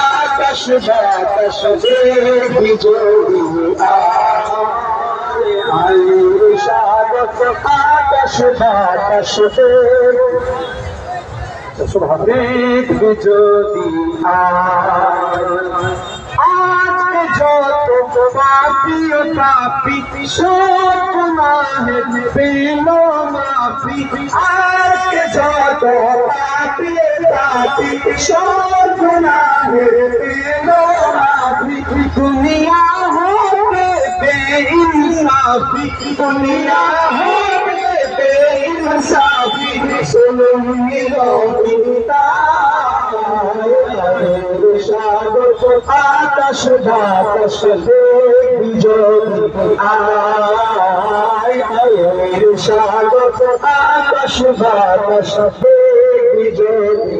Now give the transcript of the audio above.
আকাশ বাতাস বিজয়ী আকাশ বাতাস যদি আজকে যত পাপি ও পাপি সব গুনাহে পেল মাফি আজকে যত পাপি পাপি সব গুনাহে পেল মাফি দুনিয়া হবে বেইনসাফি দুনিয়া হবে বেইনসাফি শুনুনি রবিতা আকাশ বাতাস বিজয়ী সাগর আকাশ বাতাস বিজয়ী